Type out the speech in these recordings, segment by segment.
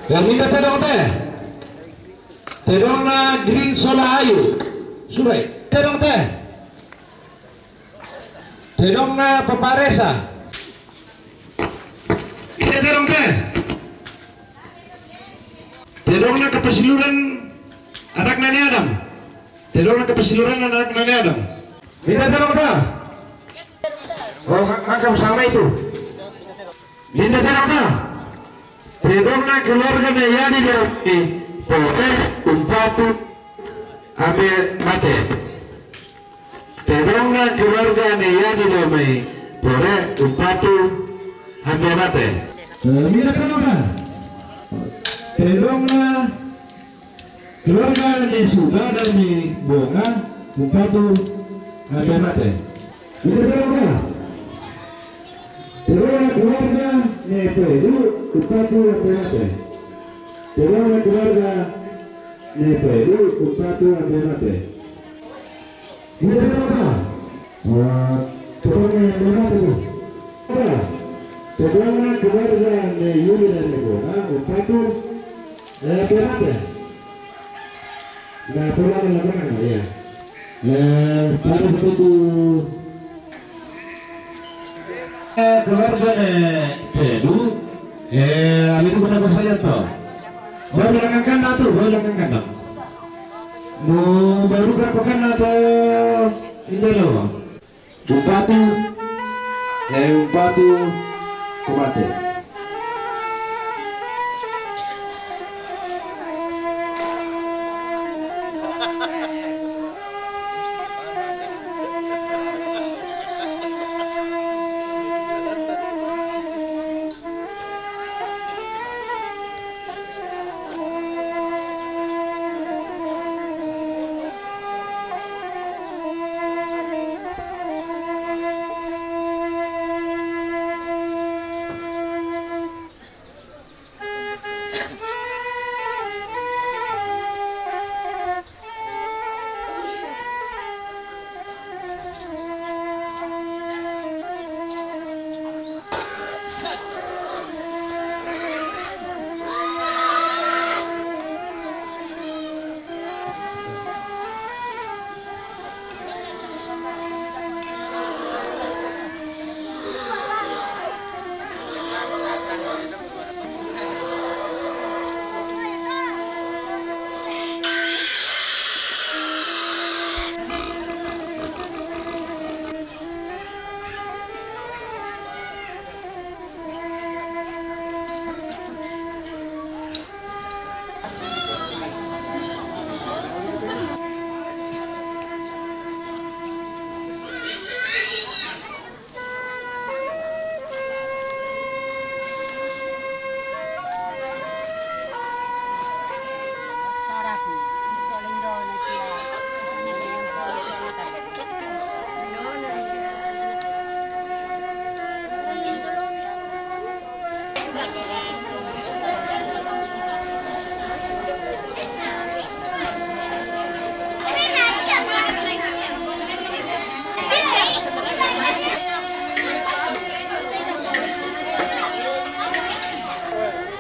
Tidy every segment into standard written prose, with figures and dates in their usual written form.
Yang minta tedong teh. Tedong na Green Sola Ayu. Surai. Tedong teh. Tedong na Paparesa. Kita tedong teh. Tedong na Kepesiluran anak Nani Adam. Tedong na Kepesiluran anak Nani Adam. Minta tedong teh. Oh, angka bersama itu. Minta tedong teh. Tedong na keluarga na yani dari Pore Umpatu Abe Mate. Tedong na keluarga na yani dari Pore Umpatu Abe Mate. Minta tedong teh. Tedong na keluarga ni Suga dan ni Bunga Umpatu Abe Mate. Minta tedong teh. Tedong na keluarga ni Pedu Umpatu Abe Mate. Tedong na keluarga ni Pedu Umpatu Abe Mate. Minta tedong teh. Tedong na Abe Mate. Tedong na keluarga ni Yuli dan ni Bunga Umpatu Abe Mate. Nah, pulang ke belakang ya. Pada begitu keluarga Pedu, itu benar saja toh. Baru belakang kanan tuh, baru belakang kanan. Mau baru berapa kanan atau ini loh? Umpatu, Umpatu, Kumate.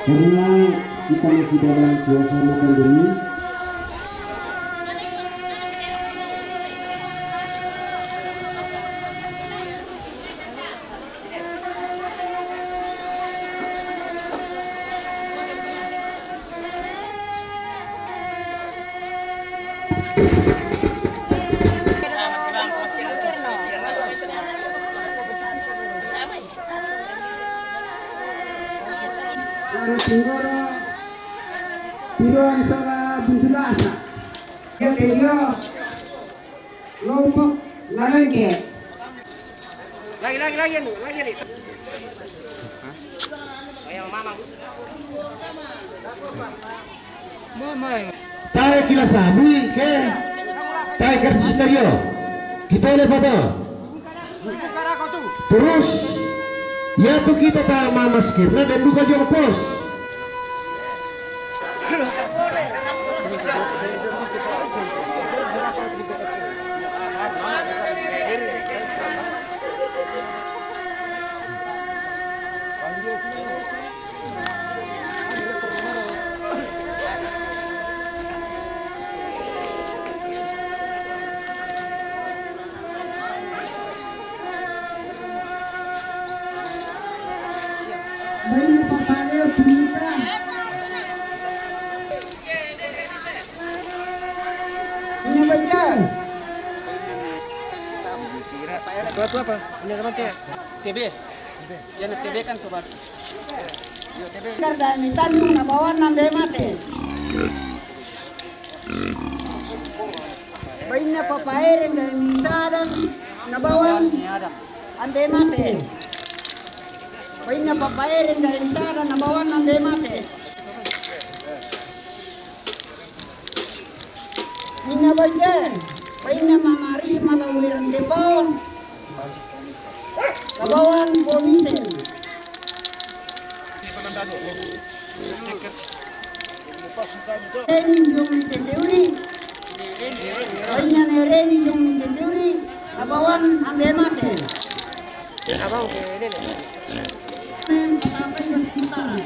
Karena kita masih dalam suasana pandemi, Tiruan salah bunjulasa. Kemudian lompok larangke. Lagi nih. Ayo mama. Mama. Tayo kila sabi ke tayo kerja stereo. Kita lihat foto. Terus ya tuh kita tak mamas kita dan buka juga pos. Itu apa? Ini apa teh? TB. Ya TB kan sobat. Yo TB. Dan Tanjung Nabawan nambe mate. Bainnya papaere dan misadan Nabawan ande mate. Bainnya papaere dan misadan Nabawan ande mate. Ini baje. Bainnya mamaris malawiran tepon. Nabawan bonisen. Reni yung teori. Kanya ni Reni yung teori. Nabawan ambe mate. Abang ke ini. Sampai ke sekitar.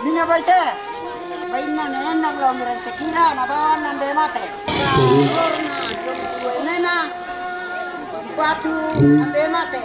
Nina baite, baina nena glomera tekira Nabawan nambe mate. Nena batu nambe mate.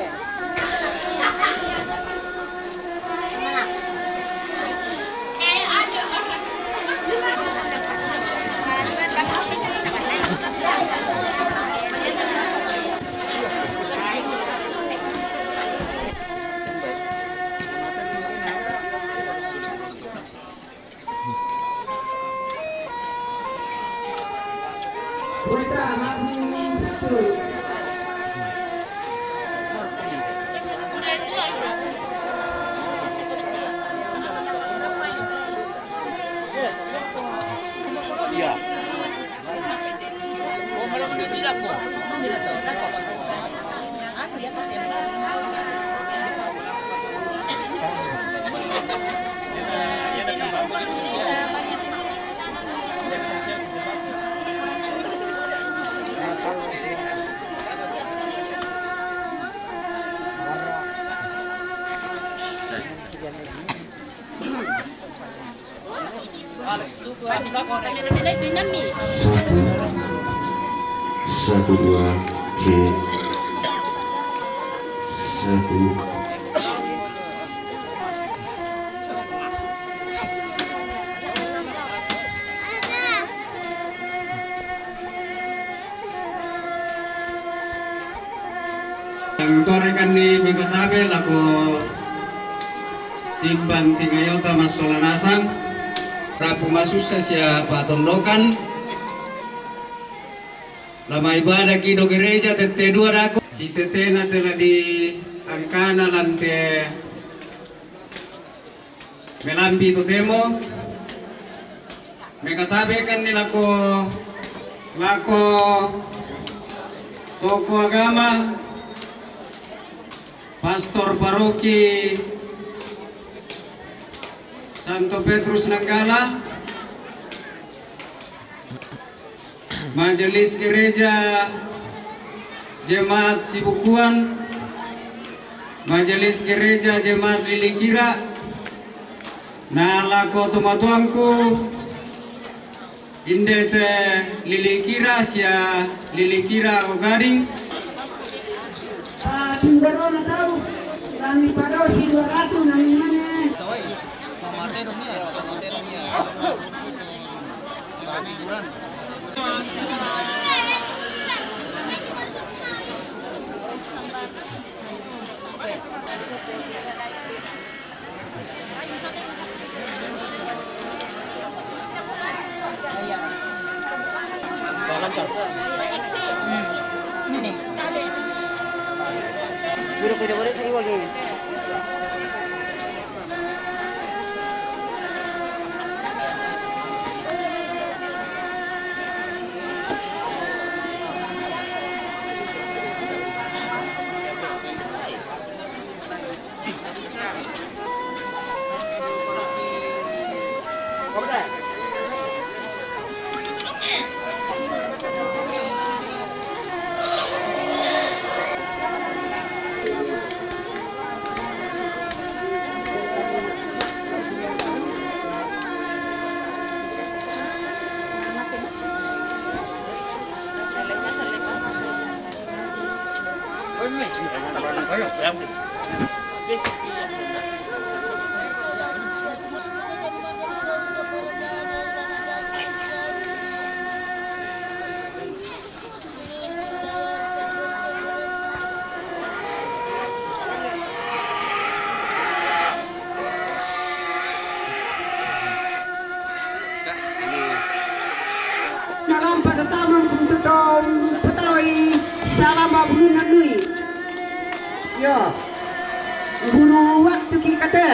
Satu dua C 1. Yang torekan di Bengkatabe laku timbang 3 yota masola nasang rapu masusa siapa tondokan lama ibadah kido gereja tete 2 daku si tetena telah di angkana lante melambi itu demo Bengkatabe kan ni laku toko agama Pastor Paroki Santo Petrus Nanggala, Majelis Gereja Jemaat Sibukuan, Majelis Gereja Jemaat Lilikira, nalako tumatuangku, indete Lilikira sia Lilikira Ogading. Sumber na tahu, kami pada si 200 namanya. Ini. Guru pwede boleh sa iwag yun. Dalam pada tahun untuk tahun Betawi salam abun nanui. Yo, guru waktu kita kata.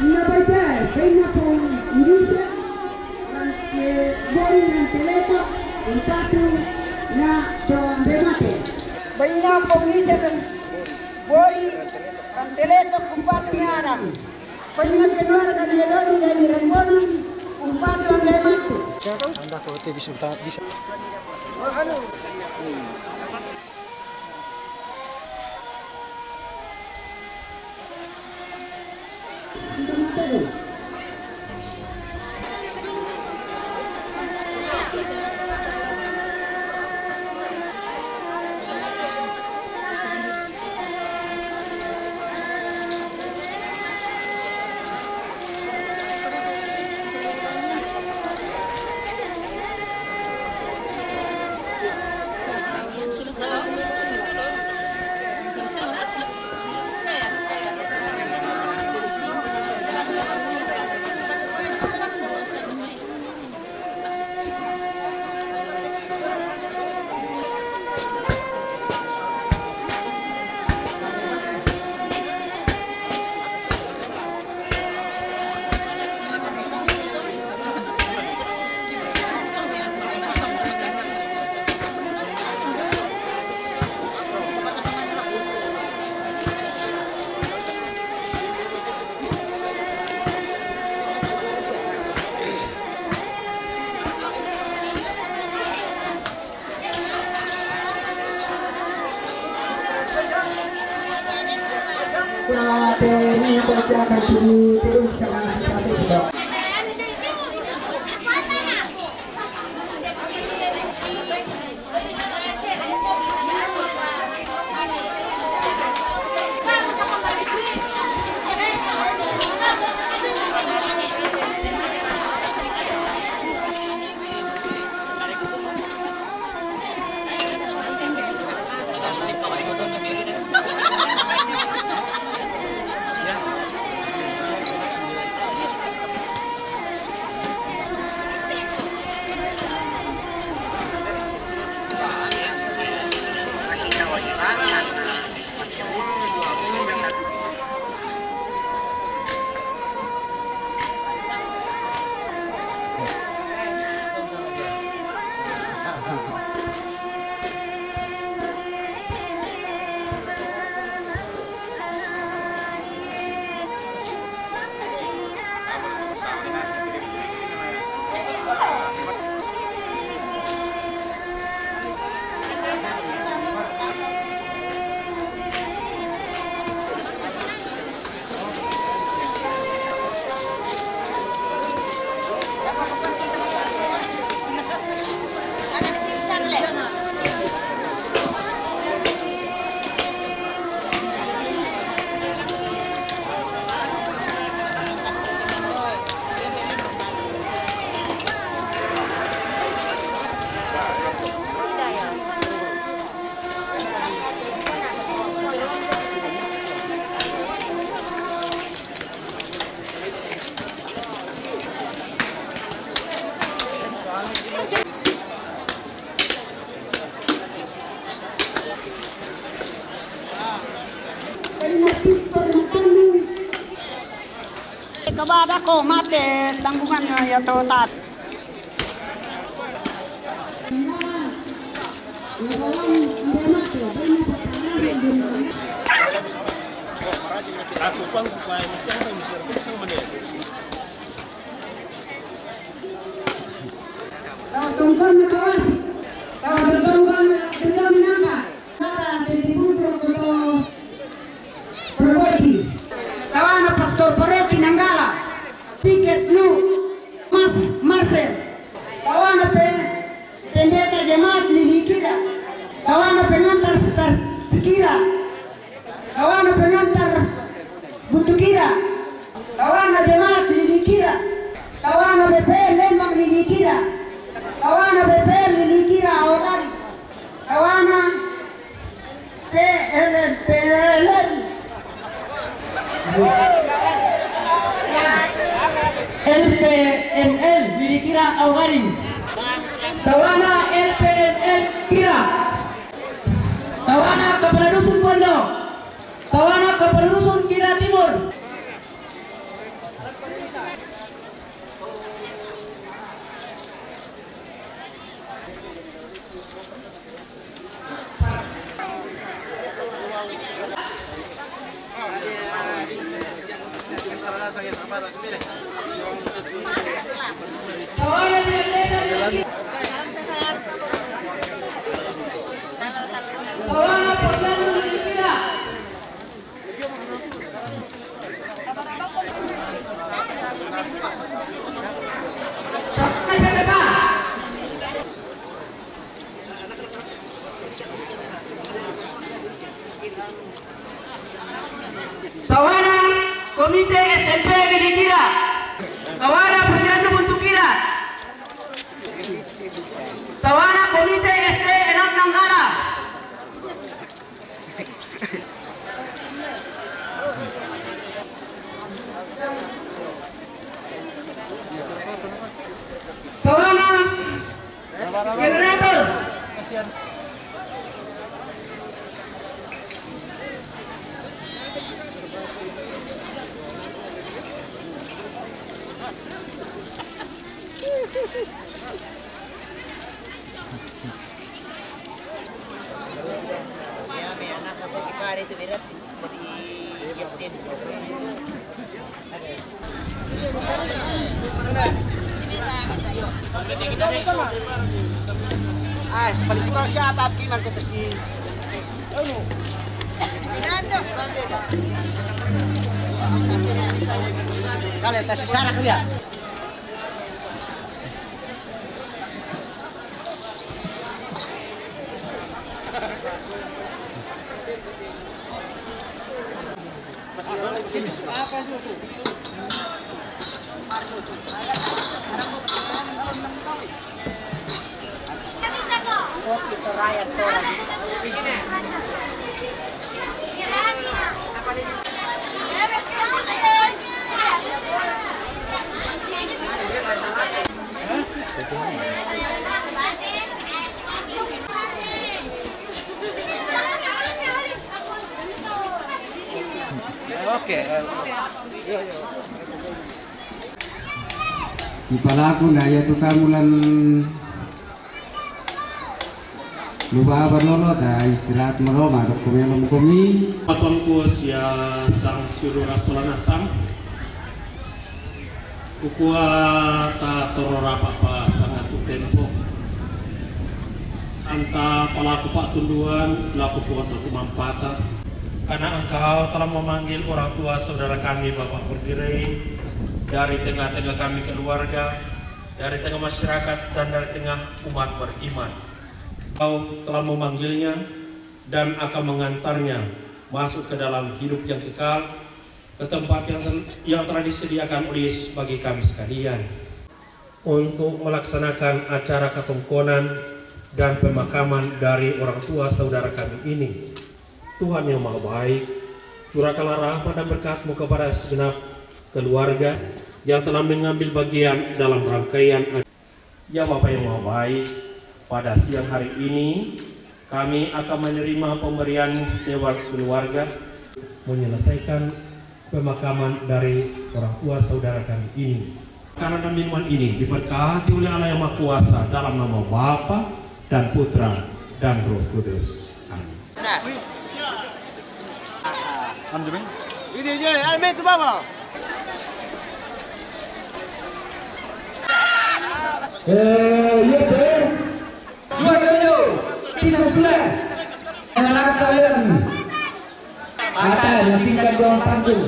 Baca, kaya po Indonesia bori ng teleto impatu na mate. Baina po Indonesia bori ng teleto kumpatu na aram. Baina keluar dari lori dari rembonan kumpatu ang lematu. Anda ko bisa. Ano? Ini berjalan sini terus jangan sampai. Victor Matarmu. Kepada ko mate tanggungannya ya totat. Tungkol na kawas. Tungkol na minaka. Para titibutro ko to Proboti. Tawana Pastor Paroki Nanggala. Tiket Lu Mas Marcel. Tawana pendeta jemaat Lilikira. Tawana pengantar Sikira. Tawana pengantar Butukira. Tawana jemaat Lilikira. Tawana BP Lembang Lilikira. Tawana BP Lilikira Awari. Tawana PLN LPML Lilikira Awari. Tawana LPML Kira. Tawana Kepala Dusun Pondok. Tawana Kepala Dusun Kira Timur. Tawana Komite SMP Lilikira. Tawana Posyandu Buntukira. Tawana Komite SD Enak Nanggala. Tawana Generator. Paling kurang siapa Kiman ke sini? Kalian tas sarah kalian. Kita rakyat orang. Oke. Di palaku na ya tukang mulan lupa berlolo da istirahat meroma dok kumelom kumi Patomku sia sang suruh rasulana sang kukua ta torora papa sangat tempo anta pelaku pak tunduan laku puata tumampata karena engkau telah memanggil orang tua saudara kami Bapak Bergerai dari tengah-tengah kami keluarga, dari tengah masyarakat dan dari tengah umat beriman. Engkau telah memanggilnya dan akan mengantarnya masuk ke dalam hidup yang kekal, ke tempat yang telah disediakan oleh Yesus bagi kami sekalian, untuk melaksanakan acara ketongkonan dan pemakaman dari orang tua saudara kami ini. Tuhan yang Maha Baik, curahkanlah rahmat dan berkat-Mu kepada segenap keluarga yang telah mengambil bagian dalam rangkaian. Ya Bapa yang Maha Baik, pada siang hari ini kami akan menerima pemberian lewat keluarga. menyelesaikan pemakaman dari orang tua saudara kami ini. Karena dan minuman ini diberkati oleh Allah yang Maha Kuasa dalam nama Bapa dan Putra dan Roh Kudus. Amin. Ini je, ambil tu bawah. Iya deh. 27 anak kalian ada yang tinggal ruang panggung.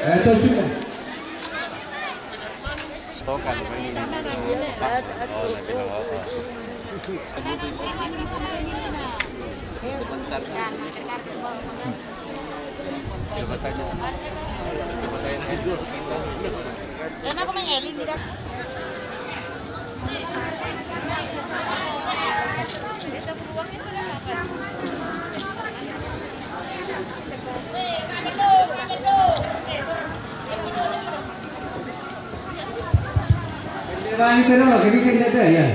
Itu juga. Aku mengedit tidak. Wah, itu loh, jadi saya ada ya.